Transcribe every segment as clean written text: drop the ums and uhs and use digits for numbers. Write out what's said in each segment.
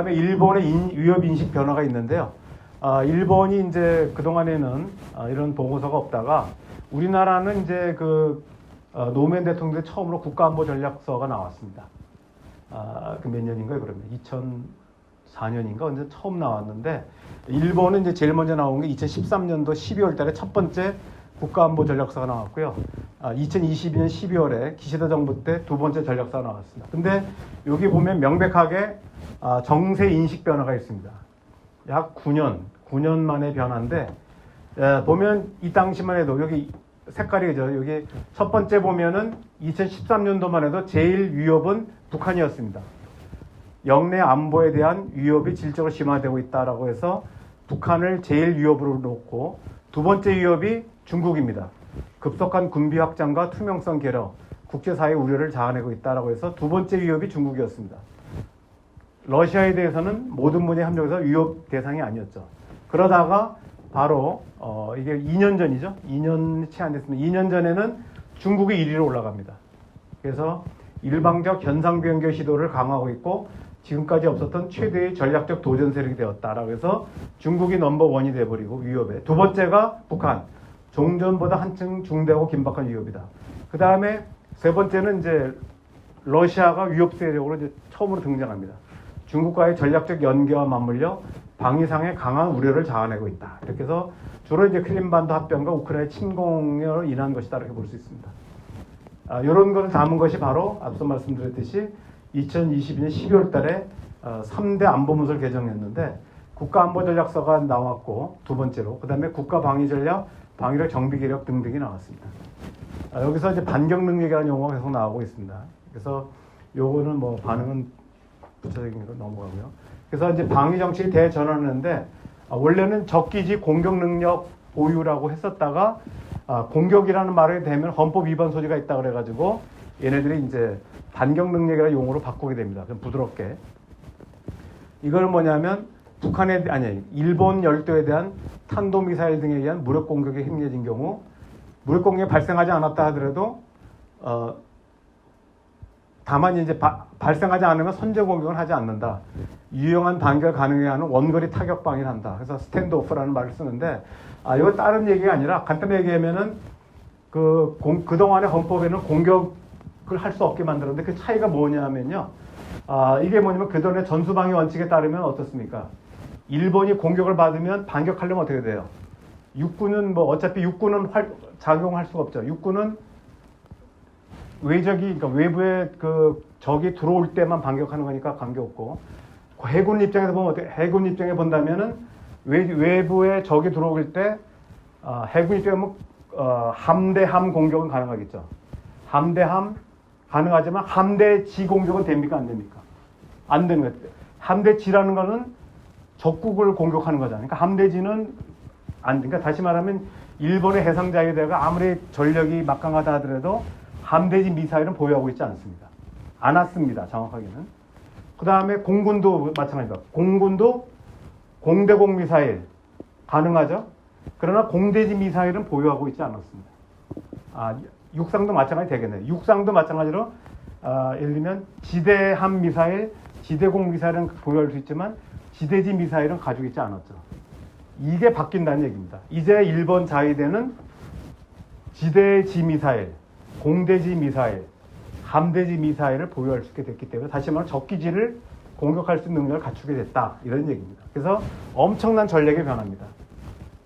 그다음에 일본의 위협 인식 변화가 있는데요. 일본이 이제 그동안에는 이런 보고서가 없다가 우리나라는 이제 노무현 대통령 처음으로 국가안보 전략서가 나왔습니다. 그 몇 년인가요, 그러면? 2004년인가? 언제 처음 나왔는데, 일본은 이제 제일 먼저 나온 게 2013년도 12월 달에 첫 번째 국가안보 전략서가 나왔고요. 2022년 12월에 기시다 정부 때 두 번째 전략서가 나왔습니다. 근데 여기 보면 명백하게 정세 인식 변화가 있습니다. 약 9년 만의 변화인데, 보면 이 당시만 해도 여기 색깔이 그죠? 여기 첫 번째 보면은 2013년도만 해도 제일 위협은 북한이었습니다. 영내 안보에 대한 위협이 질적으로 심화되고 있다라고 해서 북한을 제일 위협으로 놓고 두 번째 위협이 중국입니다. 급속한 군비 확장과 투명성 결여, 국제사회 우려를 자아내고 있다라고 해서 두 번째 위협이 중국이었습니다. 러시아에 대해서는 모든 분야에 합력해서 위협 대상이 아니었죠. 그러다가 바로 이게 2년 전이죠. 2년 채 안 됐습니다. 2년 전에는 중국이 1위로 올라갑니다. 그래서 일방적 현상 변경 시도를 강화하고 있고 지금까지 없었던 최대의 전략적 도전 세력이 되었다라고 해서 중국이 넘버원이 돼버리고 위협에. 두 번째가 북한. 종전보다 한층 중대하고 긴박한 위협이다. 그 다음에 세 번째는 이제 러시아가 위협 세력으로 이제 처음으로 등장합니다. 중국과의 전략적 연계와 맞물려 방위상의 강한 우려를 자아내고 있다. 이렇게 해서 주로 이제 크림반도 합병과 우크라이나 침공으로 인한 것이다. 이렇게 볼 수 있습니다. 이런 것을 담은 것이 바로 앞서 말씀드렸듯이 2022년 12월 달에 3대 안보문서를 개정했는데 국가안보전략서가 나왔고 두 번째로 그 다음에 국가방위전략, 방위력 정비계획 등등이 나왔습니다. 여기서 이제 반격능력이라는 용어가 계속 나오고 있습니다. 그래서 요거는 뭐 반응은 부차적인 거 넘어가고요. 그래서 이제 방위 정책이 대전환했는데 원래는 적기지 공격 능력 보유라고 했었다가 공격이라는 말을 대면 헌법 위반 소지가 있다 그래가지고 얘네들이 이제 반격 능력이라는 용어로 바꾸게 됩니다. 좀 부드럽게. 이거는 뭐냐면 일본 열도에 대한 탄도미사일 등에 의한 무력 공격이 행해진 경우 무력 공격이 발생하지 않았다 하더라도 다만 이제 발생하지 않으면 선제 공격을 하지 않는다. 유용한 반격을 가능해 하는 원거리 타격 방위를 한다. 그래서 스탠드오프라는 말을 쓰는데 이거 다른 얘기가 아니라 간단히 얘기하면은 그동안의 헌법에는 공격을 할 수 없게 만들었는데 그 차이가 뭐냐면요. 이게 뭐냐면 그동안의 전수방위 원칙에 따르면 어떻습니까? 일본이 공격을 받으면 반격하려면 어떻게 돼요? 육군은 뭐 어차피 육군은 작용할 수가 없죠. 육군은 그러니까 외부에 적이 들어올 때만 반격하는 거니까 관계없고 해군 입장에서 보면 어떻게 해군 입장에 본다면은 외부에 적이 들어올 때 해군 입장에 보면 함대함 공격은 가능하겠죠. 함대함 가능하지만 함대지 공격은 됩니까 안 됩니까? 안 되는 거예요. 함대지라는 거는 적국을 공격하는 거잖아요. 그러니까 함대지는 안 돼. 그러니까 다시 말하면 일본의 해상자위대가 아무리 전력이 막강하다 하더라도 함대지 미사일은 보유하고 있지 않습니다. 않았습니다. 정확하게는. 그 다음에 공군도 마찬가지입니다. 공군도 공대공 미사일 가능하죠. 그러나 공대지 미사일은 보유하고 있지 않았습니다. 육상도 마찬가지 되겠네요. 육상도 마찬가지로 예를 들면 지대함 미사일, 지대공 미사일은 보유할 수 있지만 지대지 미사일은 가지고 있지 않았죠. 이게 바뀐다는 얘기입니다. 이제 일본 자위대는 지대지 미사일, 공대지 미사일, 함대지 미사일을 보유할 수 있게 됐기 때문에 다시 말하면 적기지를 공격할 수 있는 능력을 갖추게 됐다. 이런 얘기입니다. 그래서 엄청난 전략의 변화입니다.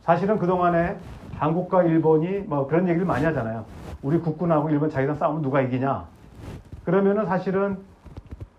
사실은 그동안에 한국과 일본이 뭐 그런 얘기를 많이 하잖아요. 우리 국군하고 일본 자위대랑 싸우면 누가 이기냐. 그러면은 사실은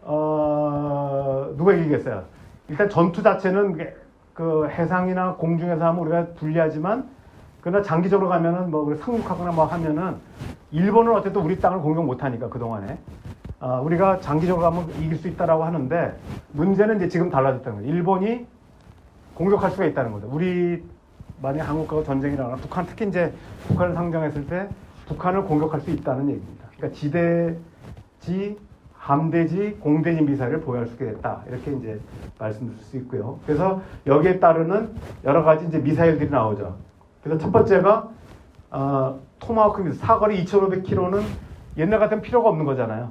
누가 이기겠어요. 일단 전투 자체는 해상이나 공중에서 하면 우리가 불리하지만 그러나 장기적으로 가면은 뭐 상륙하거나 뭐 하면은 일본은 어쨌든 우리 땅을 공격 못하니까 그동안에 우리가 장기적으로 가면 이길 수 있다라고 하는데 문제는 이제 지금 달라졌다는 거예요. 일본이 공격할 수가 있다는 거죠. 우리 만약 한국과 전쟁이 일어나면 북한 특히 이제 북한을 상정했을 때 북한을 공격할 수 있다는 얘기입니다. 그러니까 지대지, 함대지, 공대지 미사일을 보유할 수 있게 됐다. 이렇게 이제 말씀드릴 수 있고요. 그래서 여기에 따르는 여러 가지 이제 미사일들이 나오죠. 그래서 첫 번째가 토마호크 사거리 2,500km는 옛날 같으면 필요가 없는 거잖아요.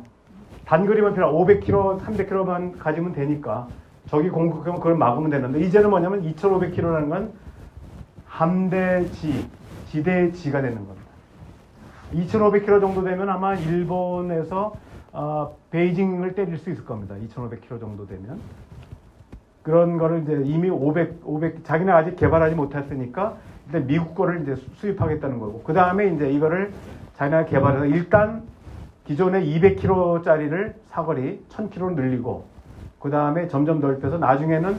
단거리만 필요 500km, 300km만 가지면 되니까 적이 공격하면 그걸 막으면 되는데 이제는 뭐냐면 2,500km라는 건 함대지, 지대지가 되는 겁니다. 2,500km 정도 되면 아마 일본에서 베이징을 때릴 수 있을 겁니다. 2,500km 정도 되면. 그런 거를 이제 이미 500 자기는 아직 개발하지 못했으니까 일단 미국 거를 이제 수입하겠다는 거고. 그 다음에 이제 이거를 자기네가 개발해서 일단 기존의 200km짜리를 사거리 1,000km로 늘리고 그 다음에 점점 넓혀서 나중에는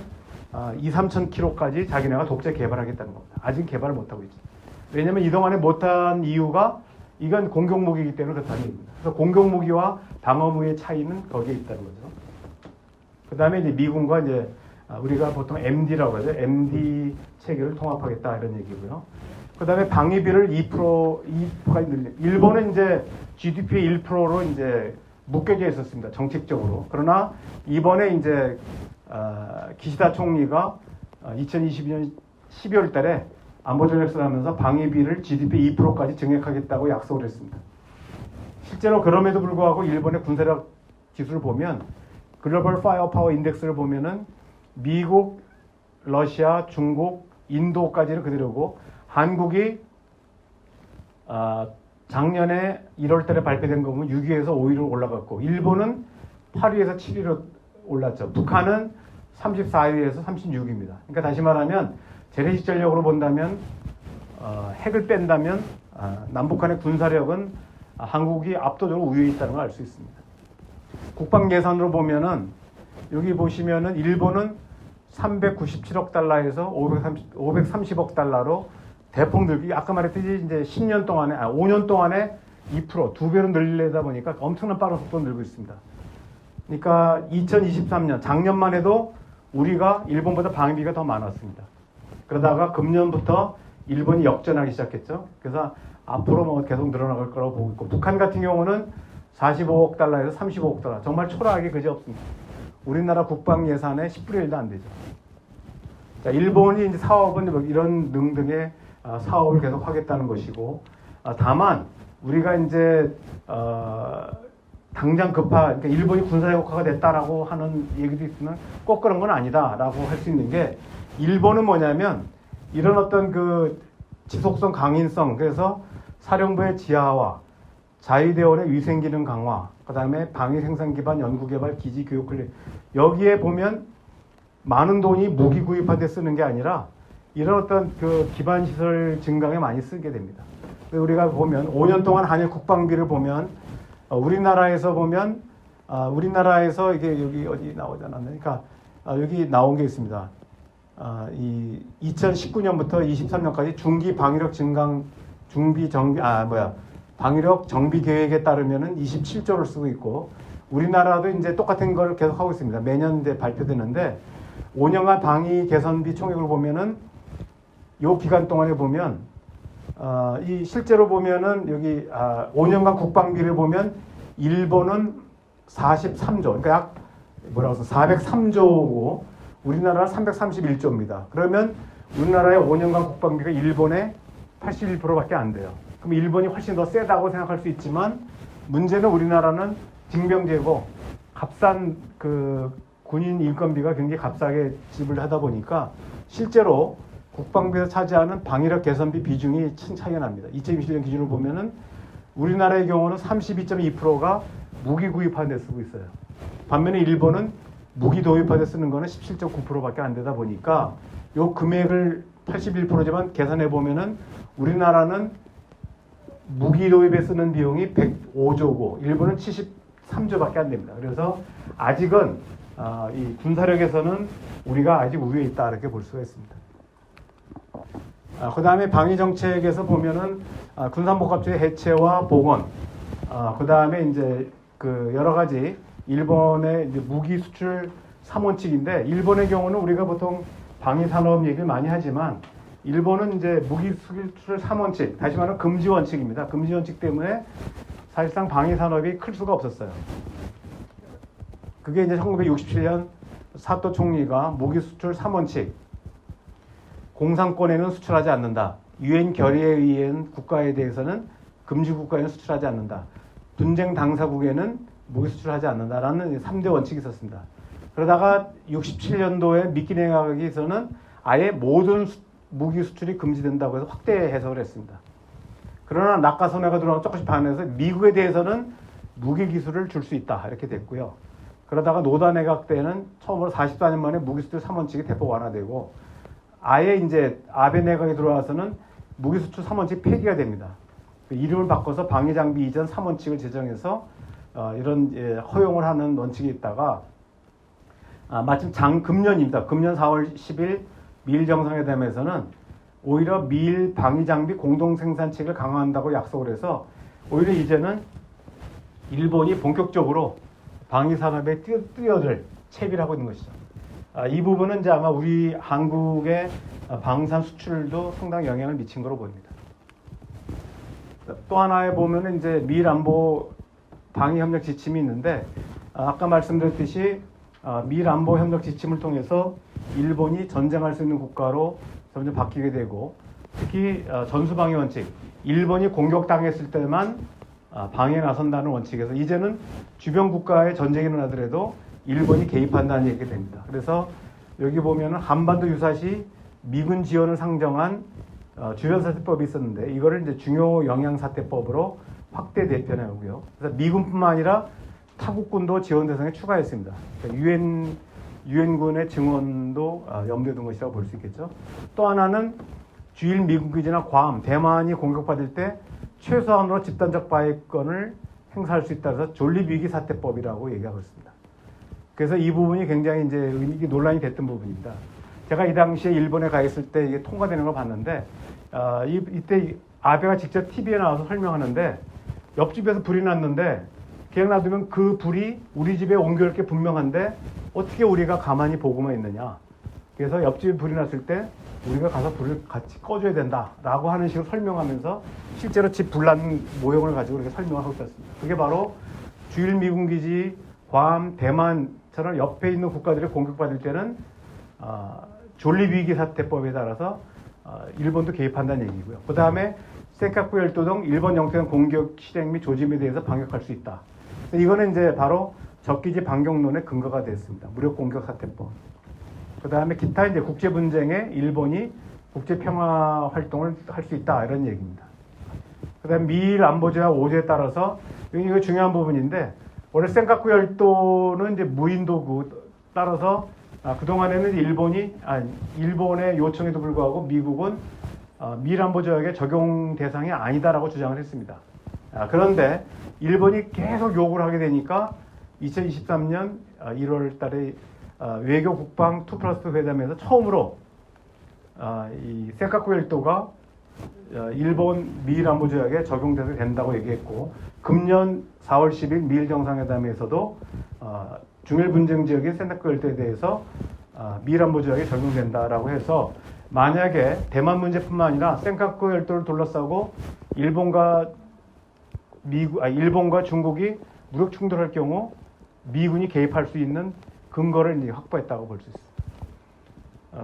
2,000~3,000km까지 자기네가 독재 개발하겠다는 겁니다. 아직 개발을 못하고 있죠. 왜냐하면 이동안에 못한 이유가 이건 공격무기이기 때문에 그렇다는 얘기입니다. 그래서 공격무기와 방어무기의 차이는 거기에 있다는 거죠. 그 다음에 이제 미군과 이제 우리가 보통 MD라고 하죠. MD 체계를 통합하겠다 이런 얘기고요. 그 다음에 방위비를 2%까지 늘리. 일본은 이제 GDP의 1%로 이제 묶여져 있었습니다. 정책적으로. 그러나 이번에 이제 기시다 총리가 2022년 12월 달에 안보전략서를 하면서 방위비를 GDP 2%까지 증액하겠다고 약속을 했습니다. 실제로 그럼에도 불구하고 일본의 군사력 지수를 보면 글로벌 파이어파워 인덱스를 보면은 미국, 러시아, 중국, 인도까지는 그대로고 한국이 작년에 1월 달에 발표된 거 보면 6위에서 5위로 올라갔고 일본은 8위에서 7위로 올랐죠. 북한은 34위에서 36위입니다. 그러니까 다시 말하면 재래식 전력으로 본다면 핵을 뺀다면 남북한의 군사력은 한국이 압도적으로 우위에 있다는 걸 알 수 있습니다. 국방 예산으로 보면은 여기 보시면은 일본은 397억 달러에서 530억 달러로 대폭 늘기. 아까 말했듯이 이제 10년 동안에 5년 동안에 2% 2배로 늘리다 보니까 엄청난 빠른 속도로 늘고 있습니다. 그러니까 2023년 작년만 해도 우리가 일본보다 방위비가 더 많았습니다. 그러다가 금년부터 일본이 역전하기 시작했죠. 그래서 앞으로 뭐 계속 늘어나갈 거라고 보고 있고 북한 같은 경우는 45억 달러에서 35억 달러. 정말 초라하게 그지없습니다. 우리나라 국방 예산의 10분의 1도 안 되죠. 자, 일본이 이제 사업은 이런 등등의 사업을 계속 하겠다는 것이고, 다만 우리가 이제 당장 그러니까 일본이 군사력화가 됐다라고 하는 얘기도 있으면 꼭 그런 건 아니다라고 할 수 있는 게 일본은 뭐냐면 이런 어떤 그 지속성 강인성 그래서 사령부의 지하화, 자위대원의 위생기능 강화, 그 다음에 방위 생산 기반 연구개발 기지 교육 훈련 여기에 보면 많은 돈이 무기 구입하는 데 쓰는 게 아니라 이런 어떤 그 기반 시설 증강에 많이 쓰게 됩니다. 우리가 보면 5년 동안 한일 국방비를 보면 우리나라에서 보면 우리나라에서 이게 여기 어디 나오지 않았나? 그러니까 여기 나온 게 있습니다. 이 2019년부터 23년까지 중기 방위력 증강 방위력 정비 계획에 따르면은 27조를 쓰고 있고 우리나라도 이제 똑같은 걸 계속 하고 있습니다. 매년 이제 발표되는데 5년간 방위 개선비 총액을 보면은 요 기간 동안에 보면 이 실제로 보면은 여기 5년간 국방비를 보면 일본은 43조 그러니까 약 뭐라고 해서 403조고 우리나라는 331조입니다. 그러면 우리나라의 5년간 국방비가 일본의 81%밖에 안 돼요. 그럼 일본이 훨씬 더 세다고 생각할 수 있지만 문제는 우리나라는 징병제고 값싼 그 군인 인건비가 굉장히 값싸게 지불하다 보니까 실제로 국방비에서 차지하는 방위력 개선비 비중이 큰 차이가 납니다. 2021년 기준으로 보면은 우리나라의 경우는 32.2%가 무기 구입하는 데 쓰고 있어요. 반면에 일본은 무기 도입하는 데 쓰는 거는 17.9%밖에 안 되다 보니까 요 금액을 81%지만 계산해 보면은 우리나라는 무기 도입에 쓰는 비용이 105조고 일본은 73조밖에 안 됩니다. 그래서 아직은 이 군사력에서는 우리가 아직 우위에 있다 이렇게 볼 수가 있습니다. 그 다음에 방위 정책에서 보면은 군산복합체 해체와 복원, 그 다음에 이제 그 여러 가지 일본의 이제 무기 수출 3원칙인데 일본의 경우는 우리가 보통 방위 산업 얘기를 많이 하지만 일본은 이제 무기 수출 3원칙, 다시 말하면 금지 원칙입니다. 금지 원칙 때문에 사실상 방위 산업이 클 수가 없었어요. 그게 이제 1967년 사토 총리가 무기 수출 3원칙, 공산권에는 수출하지 않는다. 유엔 결의에 의한 국가에 대해서는 금지 국가에는 수출하지 않는다. 분쟁 당사국에는 무기 수출하지 않는다라는 3대 원칙이 있었습니다. 그러다가 67년도에 미키 내각에서는 아예 모든 무기 수출이 금지된다고 해서 확대 해석을 했습니다. 그러나 낙하선회가 들어가고 조금씩 반해서 미국에 대해서는 무기 기술을 줄 수 있다 이렇게 됐고요. 그러다가 노다 내각 때는 처음으로 44년 만에 무기 수출 3원칙이 대폭 완화되고 아예 이제 아베 내각이 들어와서는 무기 수출 3원칙 폐기가 됩니다. 이름을 바꿔서 방위 장비 이전 3원칙을 제정해서 이런 허용을 하는 원칙이 있다가 마침 금년입니다. 금년 4월 10일 미일 정상회담에서는 오히려 미일 방위 장비 공동 생산책을 강화한다고 약속을 해서 오히려 이제는 일본이 본격적으로 방위 산업에 뛰어들 채비를 하고 있는 것이죠. 이 부분은 이제 아마 우리 한국의 방산 수출도 상당히 영향을 미친 거로 보입니다. 또 하나에 보면은 이제 미일 안보 방위 협력 지침이 있는데 아까 말씀드렸듯이 미일 안보 협력 지침을 통해서 일본이 전쟁할 수 있는 국가로 점점 바뀌게 되고 특히 전수방위 원칙, 일본이 공격당했을 때만 방위에 나선다는 원칙에서 이제는 주변 국가의 전쟁이 일어나더라도 일본이 개입한다는 얘기가 됩니다. 그래서 여기 보면 한반도 유사시 미군 지원을 상정한 주변사태법이 있었는데 이거를 이제 중요 영향사태법으로 확대 대변하고요. 그래서 미군뿐만 아니라 타국군도 지원 대상에 추가했습니다. 그러니까 유엔군의 증원도 염두에 둔 것이라고 볼 수 있겠죠. 또 하나는 주일 미군 기지나 괌, 대만이 공격받을 때 최소한으로 집단적 방위권을 행사할 수 있다 해서 존립위기 사태법이라고 얘기하고 있습니다. 그래서 이 부분이 굉장히 이제 이게 논란이 됐던 부분입니다. 제가 이 당시에 일본에 가 있을 때 이게 통과되는 걸 봤는데 이때 아베가 직접 TV에 나와서 설명하는데 옆집에서 불이 났는데 그냥 놔두면 그 불이 우리 집에 옮겨올 게 분명한데 어떻게 우리가 가만히 보고만 있느냐. 그래서 옆집에 불이 났을 때 우리가 가서 불을 같이 꺼줘야 된다라고 하는 식으로 설명하면서 실제로 집 불난 모형을 가지고 이렇게 설명하고 있었습니다. 그게 바로 주일 미군 기지, 괌, 대만처럼 옆에 있는 국가들이 공격받을 때는 존립위기 사태법에 따라서 일본도 개입한다는 얘기고요. 그 다음에 센카쿠 열도 등 일본 영토의 공격 실행 및 조짐에 대해서 반격할 수 있다. 이거는 이제 바로 적기지 반격론의 근거가 됐습니다. 무력 공격 사태법. 그 다음에 기타 이제 국제 분쟁에 일본이 국제 평화 활동을 할 수 있다 이런 얘기입니다. 그 다음에 미일 안보조약 5조에 따라서 이거 중요한 부분인데 원래 센카쿠 열도는 이제 무인도구 따라서 그동안에는 일본의 요청에도 불구하고 미국은 미일 안보조약의 적용 대상이 아니다라고 주장을 했습니다. 그런데 일본이 계속 요구를 하게 되니까 2023년 1월 달에 외교 국방 2+2 회담에서 처음으로 이 센카쿠 열도가 일본 미일 안보조약에 적용돼서 된다고 얘기했고 금년 4월 10일 미일 정상회담에서도 중일 분쟁 지역의 센카쿠 열도에 대해서 미일 안보조약에 적용된다라고 해서 만약에 대만 문제뿐만 아니라 센카쿠 열도를 둘러싸고 일본과 중국이 무력 충돌할 경우 미군이 개입할 수 있는 근거를 이제 확보했다고 볼 수 있습니다.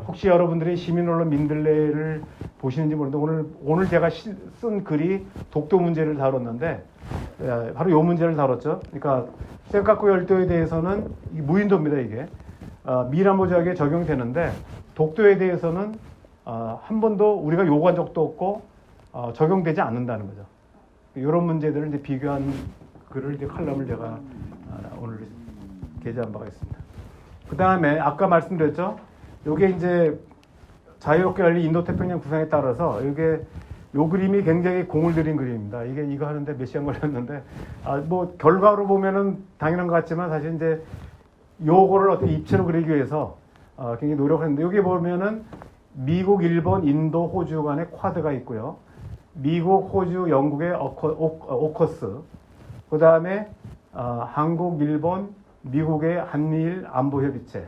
혹시 여러분들이 시민언론 민들레를 보시는지 모르는데 오늘 제가 쓴 글이 독도 문제를 다뤘는데 바로 이 문제를 다뤘죠. 그러니까 센카쿠 열도에 대해서는 무인도입니다. 이게 미일 안보조약에 적용되는데 독도에 대해서는 한 번도 우리가 요구한 적도 없고 적용되지 않는다는 거죠. 이런 문제들을 이제 비교한 글을 이제 칼럼을 제가 오늘 게재한 바가 있습니다. 그 다음에 아까 말씀드렸죠. 이게 이제 자유롭게 열린 인도태평양 구상에 따라서 요 그림이 굉장히 공을 들인 그림입니다. 이거 하는데 몇 시간 걸렸는데 뭐 결과로 보면은 당연한 것 같지만 사실 이제 요거를 어떻게 입체로 그리기 위해서 굉장히 노력했는데 여기 보면은 미국, 일본, 인도, 호주 간의 쿼드가 있고요. 미국, 호주, 영국의 오커스, 그 다음에 한국, 일본, 미국의 한미일 안보협의체,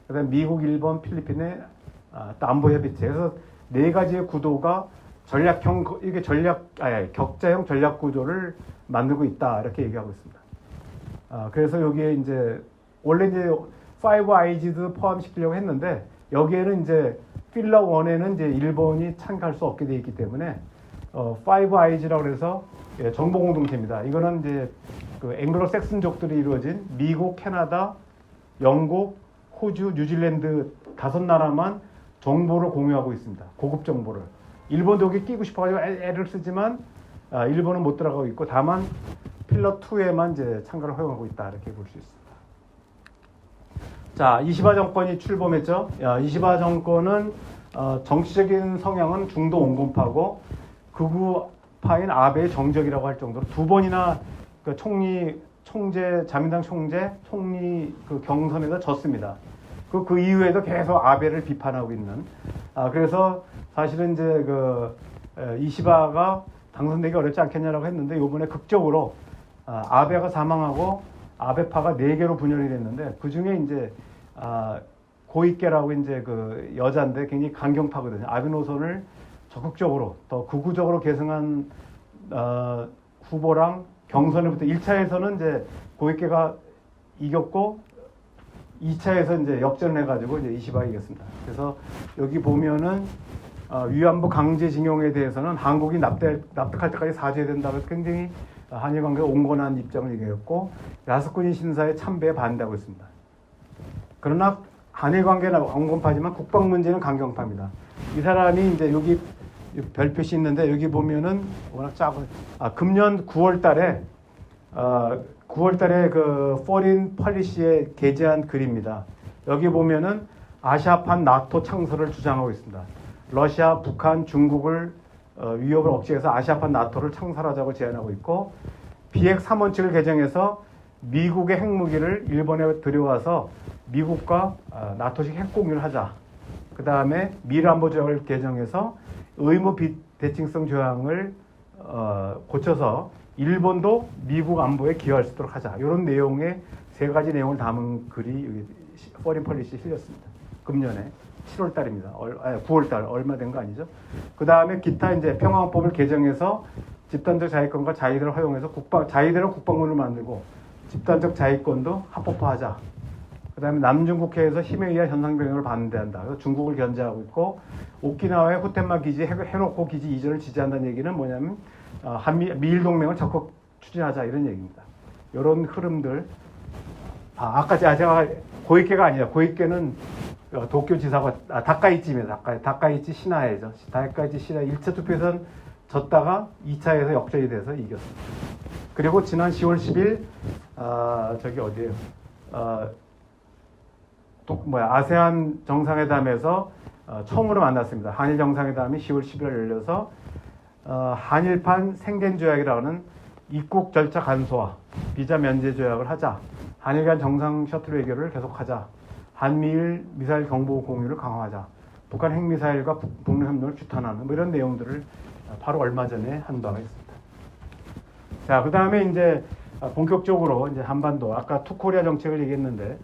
그 다음에 미국, 일본, 필리핀의 안보협의체. 그래서 네 가지의 구도가 격자형 전략 구조를 만들고 있다 이렇게 얘기하고 있습니다. 그래서 여기에 이제 원래 이제 5IG도 포함시키려고 했는데 여기에는 이제 필러 1에는 이제 일본이 참가할 수 없게 되어 있기 때문에 5IG라고 해서 정보 공동체입니다. 이거는 이제 그 앵글로 섹슨족들이 이루어진 미국, 캐나다, 영국, 호주, 뉴질랜드 5나라만 정보를 공유하고 있습니다. 고급 정보를. 일본도 여기 끼고 싶어가지고 애를 쓰지만 일본은 못 들어가고 있고 다만 필러 2에만 이제 참가를 허용하고 있다 이렇게 볼 수 있습니다. 자, 이시바 정권이 출범했죠. 이시바 정권은 정치적인 성향은 중도 온건파고 극우파인 아베의 정적이라고 할 정도로 2번이나 그 자민당 총리 그 경선에서 졌습니다. 그 이후에도 계속 아베를 비판하고 있는. 그래서 사실은 이제 그 이시바가 당선되기 어렵지 않겠냐라고 했는데 이번에 극적으로 아베가 사망하고 아베파가 4개로 분열이 됐는데 그 중에 이제 고이케라고 이제 그 여자인데 굉장히 강경파거든요. 아베 노선을 적극적으로 더 극우적으로 계승한 후보랑 경선에부터 1차에서는 이제 고이케가 이겼고 2차에서 이제 역전을 해가지고 이제 이시바가 이겼습니다. 그래서 여기 보면은 위안부 강제징용에 대해서는 한국이 납득할 때까지 사죄해야 된다고 해서 굉장히 한일 관계가 온건한 입장을 얘기했고 야스쿠니 신사의 참배에 반대하고 있습니다. 그러나 한일 관계는 온건파지만 국방 문제는 강경파입니다. 이 사람이 이제 여기 별표시 있는데 여기 보면은 워낙 작은 금년 9월달에 그 Foreign Policy에 게재한 글입니다. 여기 보면은 아시아판 나토 창설을 주장하고 있습니다. 러시아, 북한, 중국을 위협을 억제해서 아시아판 나토를 창설하자고 제안하고 있고 비핵 3원칙을 개정해서 미국의 핵무기를 일본에 들여와서 미국과 나토식 핵공유를 하자. 그 다음에 미란보 조약을 개정해서 의무 비대칭성 조항을 고쳐서 일본도 미국 안보에 기여할 수 있도록 하자. 이런 내용의 3가지 내용을 담은 글이 포린 폴리시에 실렸습니다. 금년에 7월 달입니다. 9월 달 얼마 된 거 아니죠? 그 다음에 기타 이제 평화헌법을 개정해서 집단적 자위권과 자위대를 허용해서 자위대로 국방군을 만들고 집단적 자위권도 합법화하자. 그 다음에 남중국해에서 힘에 의한 현상변경을 반대한다. 그래서 중국을 견제하고 있고 오키나와의 호텐마 기지 해놓고 기지 이전을 지지한다는 얘기는 뭐냐면 미일 동맹을 적극 추진하자 이런 얘기입니다. 이런 흐름들. 아까 제가 고이케가 아니라 고이케는 도쿄 지사가 다카이치입니다. 다카이치 시나에죠. 다카이치 시나 1차 투표에서는 졌다가 2차에서 역전이 돼서 이겼습니다. 그리고 지난 10월 10일 저기 어디예요? 아세안 정상회담에서 처음으로 만났습니다. 한일 정상회담이 10월 10일 열려서 한일판 생겐조약이라고 하는 입국 절차 간소화, 비자 면제 조약을 하자. 한일 간 정상 셔틀 외교를 계속하자. 한미일 미사일 정보 공유를 강화하자. 북한 핵미사일과 북미 협력을 규탄하는 이런 내용들을 바로 얼마 전에 한 바가 있습니다. 자, 그 다음에 이제 본격적으로 이제 한반도 아까 투코리아 정책을 얘기했는데